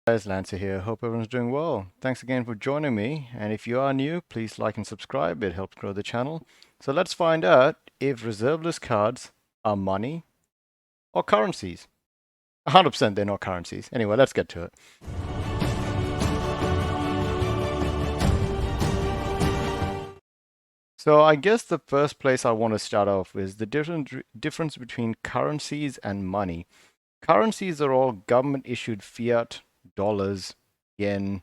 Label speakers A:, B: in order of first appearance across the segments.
A: Guys, Lancer here. Hope everyone's doing well. Thanks again for joining me. And if you are new, please like and subscribe. It helps grow the channel. So let's find out if reserve list cards are money or currencies. 100% they're not currencies. Anyway, let's get to it. So I guess the first place I want to start off is the difference between currencies and money. Currencies are all government issued fiat, dollars, yen,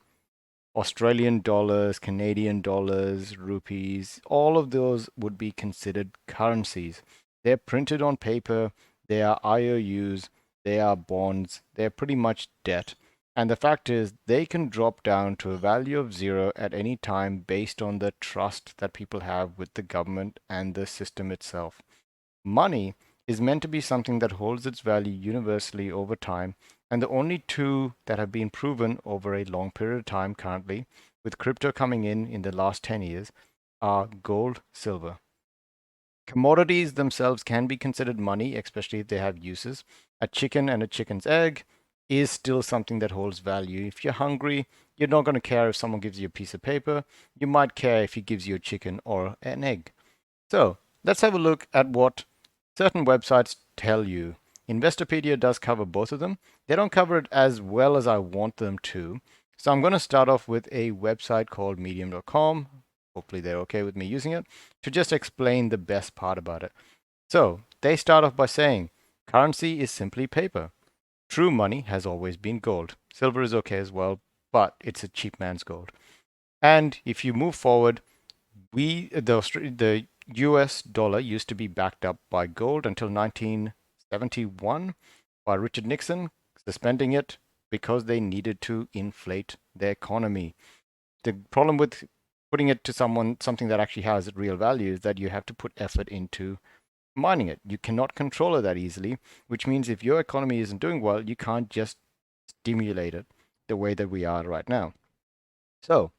A: Australian dollars, Canadian dollars, rupees, all of those would be considered currencies. They're printed on paper, they are IOUs, they are bonds, they're pretty much debt. And the fact is, they can drop down to a value of zero at any time based on the trust that people have with the government and the system itself. Money is meant to be something that holds its value universally over time, and the only two that have been proven over a long period of time currently, with crypto coming in the last 10 years, are gold, silver. Commodities themselves can be considered money, especially if they have uses. A chicken and a chicken's egg is still something that holds value. If you're hungry, you're not going to care if someone gives you a piece of paper. You might care if he gives you a chicken or an egg. So let's have a look at what certain websites tell you. Investopedia does cover both of them. They don't cover it as well as I want them to. So I'm going to start off with a website called medium.com. Hopefully they're okay with me using it to just explain the best part about it. So they start off by saying currency is simply paper. True money has always been gold. Silver is okay as well, but it's a cheap man's gold. And if you move forward, the US dollar used to be backed up by gold until 1971 by Richard Nixon, suspending it because they needed to inflate the economy. The problem with putting it to something that actually has real value is that you have to put effort into mining it. You cannot control it that easily, which means if your economy isn't doing well, you can't just stimulate it the way that we are right now. So,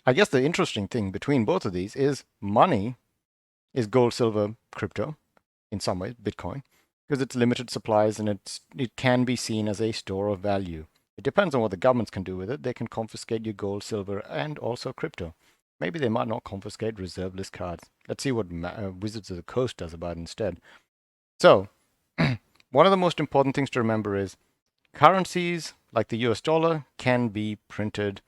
A: I guess the interesting thing between both of these is money is gold, silver, crypto in some ways, Bitcoin, because it's limited supplies and it can be seen as a store of value. It depends on what the governments can do with it. They can confiscate your gold, silver, and also crypto. Maybe they might not confiscate reserve list cards. Let's see what Wizards of the Coast does about it instead. So, one of the most important things to remember is currencies like the US dollar can be printed.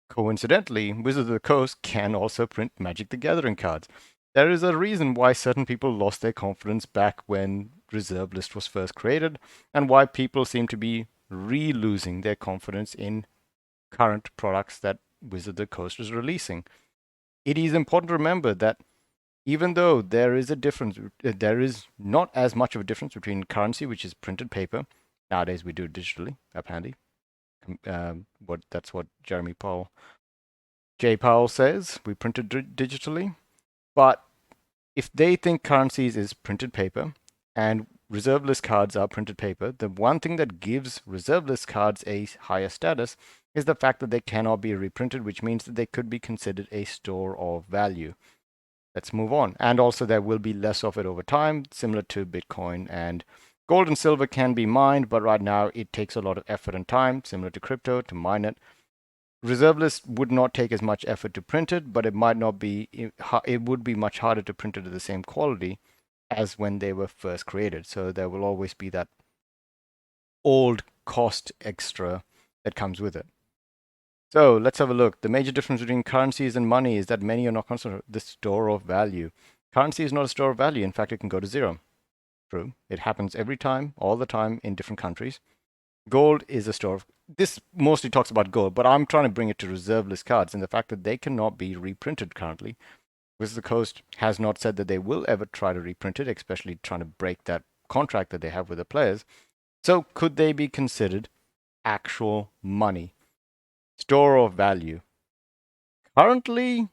A: Coincidentally, Wizards of the Coast can also print Magic the Gathering cards. There is a reason why certain people lost their confidence back when Reserve List was first created, and why people seem to be re-losing their confidence in current products that Wizards of the Coast is releasing. It is important to remember that even though there is a difference, there is not as much of a difference between currency, which is printed paper. Nowadays we do it digitally, apparently. That's what J. Powell says. We print it digitally. But if they think currencies is printed paper and reserve list cards are printed paper, the one thing that gives reserve list cards a higher status is the fact that they cannot be reprinted, which means that they could be considered a store of value. Let's move on. And also there will be less of it over time, similar to Bitcoin. And gold and silver can be mined, but right now it takes a lot of effort and time, similar to crypto, to mine it. Reserve list would not take as much effort to print it, but it would be much harder to print it at the same quality as when they were first created. So there will always be that old cost extra that comes with it. So let's have a look. The major difference between currencies and money is that many are not considered the store of value. Currency is not a store of value. In fact, it can go to zero. True. It happens every time, all the time in different countries. Gold is a store of. This mostly talks about gold, but I'm trying to bring it to reserve list cards and the fact that they cannot be reprinted currently. Wizards of the Coast has not said that they will ever try to reprint it, especially trying to break that contract that they have with the players. So could they be considered actual money? Store of value. Currently,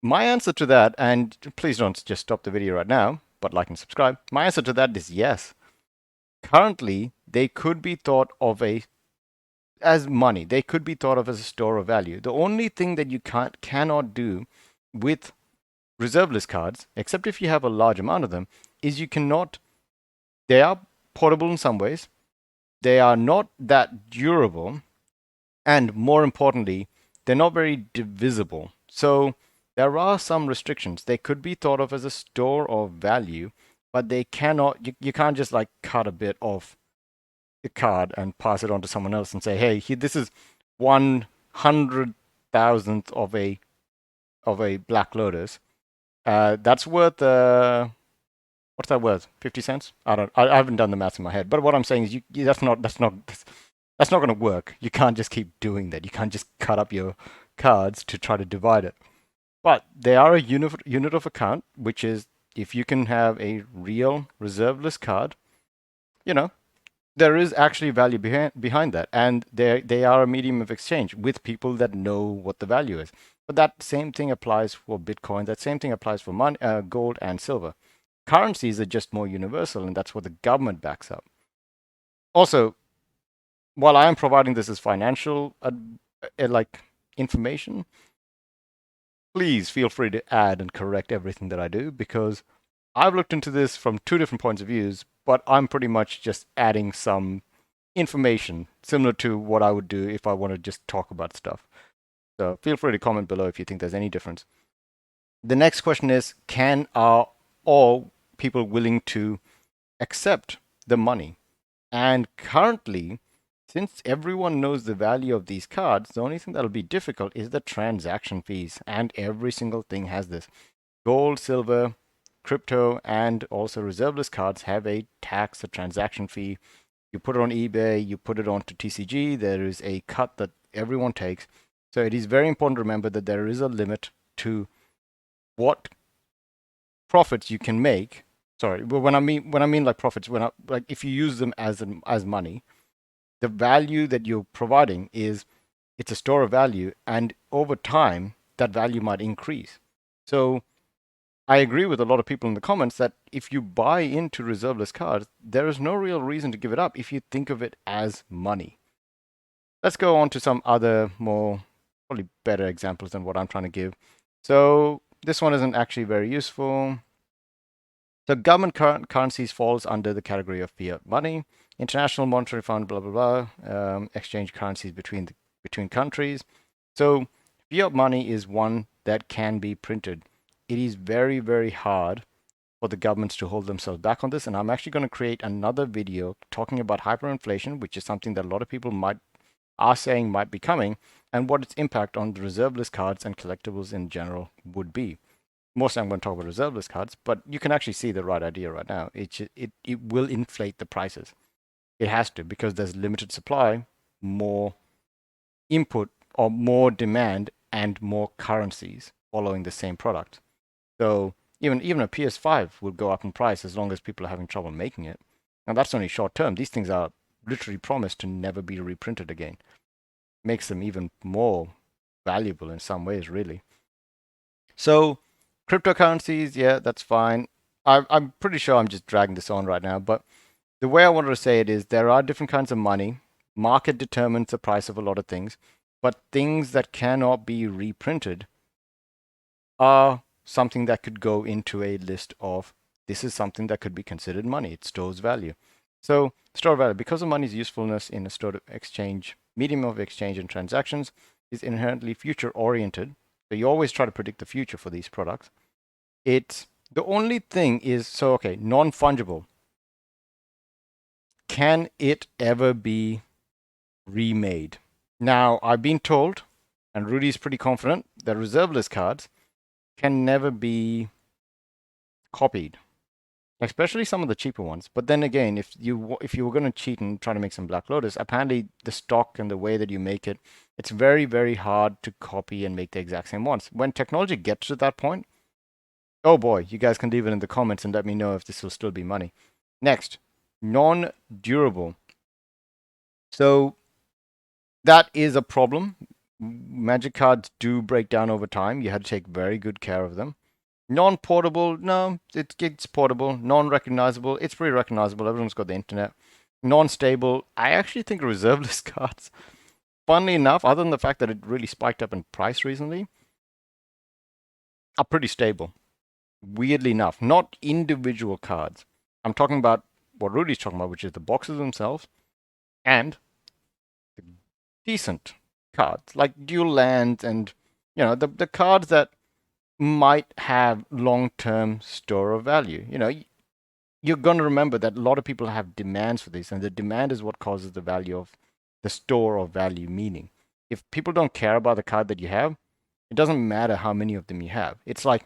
A: my answer to that, and please don't just stop the video right now, but like and subscribe. My answer to that is yes. Currently, they could be thought of as money. They could be thought of as a store of value. The only thing that you cannot do with reserve list cards, except if you have a large amount of them, is you cannot. They are portable in some ways. they are not that durable, and more importantly, they're not very divisible. So there are some restrictions. They could be thought of as a store of value, but they cannot, you can't just like cut a bit of the card and pass it on to someone else and say, hey, this is 100,000th of a Black Lotus. That's worth what's that worth? 50 cents? I haven't done the maths in my head. But what I'm saying is that's not going to work. You can't just keep doing that. You can't just cut up your cards to try to divide it. But they are a unit of account, which is if you can have a real reserveless card, you know, there is actually value behind that, and they are a medium of exchange with people that know what the value is. But that same thing applies for Bitcoin. That same thing applies for money, gold and silver. Currencies are just more universal, and that's what the government backs up. Also, while I am providing this as financial like information, please feel free to add and correct everything that I do, because I've looked into this from two different points of views, but I'm pretty much just adding some information similar to what I would do if I want to just talk about stuff. So feel free to comment below if you think there's any difference. The next question is, are all people willing to accept the money? And currently, since everyone knows the value of these cards, the only thing that'll be difficult is the transaction fees. And every single thing has this. Gold, silver, crypto, and also reserveless cards have a tax, a transaction fee. You put it on eBay, you put it onto TCG, there is a cut that everyone takes. So it is very important to remember that there is a limit to what profits you can make. Sorry, but when I mean like profits, like if you use them as money, the value that you're providing is it's a store of value, and over time that value might increase. So I agree with a lot of people in the comments that if you buy into reserveless cards, there is no real reason to give it up if you think of it as money. Let's go on to some other more, probably better examples than what I'm trying to give. So this one isn't actually very useful. So government currencies falls under the category of fiat money. International Monetary Fund, blah blah blah. Exchange currencies between countries. So fiat money is one that can be printed. It is very, very hard for the governments to hold themselves back on this. And I'm actually going to create another video talking about hyperinflation, which is something that a lot of people are saying might be coming, and what its impact on the reserveless cards and collectibles in general would be. Mostly I'm going to talk about reserveless cards, but you can actually see the right idea right now. It will inflate the prices. It has to, because there's limited supply, more input or more demand, and more currencies following the same product. So even a PS5 will go up in price as long as people are having trouble making it. Now that's only short term. These things are literally promised to never be reprinted again. Makes them even more valuable in some ways, really. So cryptocurrencies, yeah, that's fine. I'm pretty sure I'm just dragging this on right now, but the way I wanted to say it is there are different kinds of money. Market determines the price of a lot of things, but things that cannot be reprinted are something that could go into a list of this is something that could be considered money. It stores value. So store value, because of money's usefulness in a store of exchange, medium of exchange and transactions, is inherently future oriented. So you always try to predict the future for these products. It's the only thing is, so okay, non-fungible. Can it ever be remade? Now, I've been told, and Rudy's pretty confident, that reserveless cards can never be copied, especially some of the cheaper ones. But then again, if you were going to cheat and try to make some Black Lotus, apparently the stock and the way that you make it, it's very, very hard to copy and make the exact same ones. When technology gets to that point, oh boy, you guys can leave it in the comments and let me know if this will still be money. Next, non-durable. So that is a problem. Magic cards do break down over time. You had to take very good care of them. Non-portable, no, it's portable. Non-recognizable, it's pretty recognizable. Everyone's got the internet. Non-stable, I actually think reserveless cards, funnily enough, other than the fact that it really spiked up in price recently, are pretty stable. Weirdly enough, not individual cards. I'm talking about what Rudy's talking about, which is the boxes themselves. and decent cards like dual lands and the cards that might have long-term store of value. You're going to remember that a lot of people have demands for this, and the demand is what causes the value of the store of value. Meaning, if people don't care about the card that you have, it doesn't matter how many of them you have. It's like,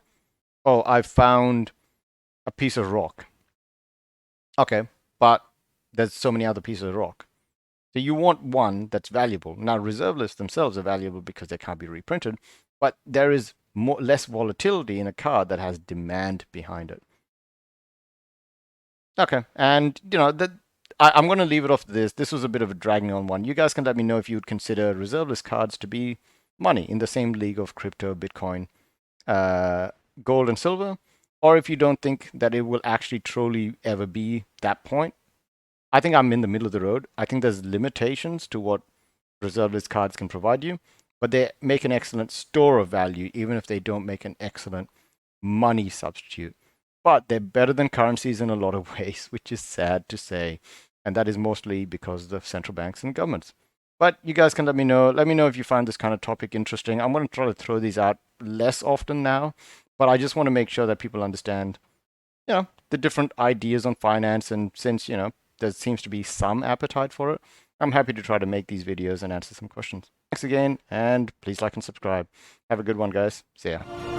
A: oh, I found a piece of rock. Okay, but there's so many other pieces of rock. So you want one that's valuable. Now, reserve lists themselves are valuable because they can't be reprinted, but there is less volatility in a card that has demand behind it. Okay, and I'm going to leave it off this. This was a bit of a dragging on one. You guys can let me know if you would consider reserve list cards to be money in the same league of crypto, Bitcoin, gold, and silver, or if you don't think that it will actually truly ever be that point. I think I'm in the middle of the road. I think there's limitations to what reserve list cards can provide you, but they make an excellent store of value, even if they don't make an excellent money substitute. But they're better than currencies in a lot of ways, which is sad to say. And that is mostly because of the central banks and governments. But you guys can let me know. Let me know if you find this kind of topic interesting. I'm going to try to throw these out less often now, but I just want to make sure that people understand, the different ideas on finance. And since, there seems to be some appetite for it, I'm happy to try to make these videos and answer some questions. Thanks again, and please like and subscribe. Have a good one, guys. See ya.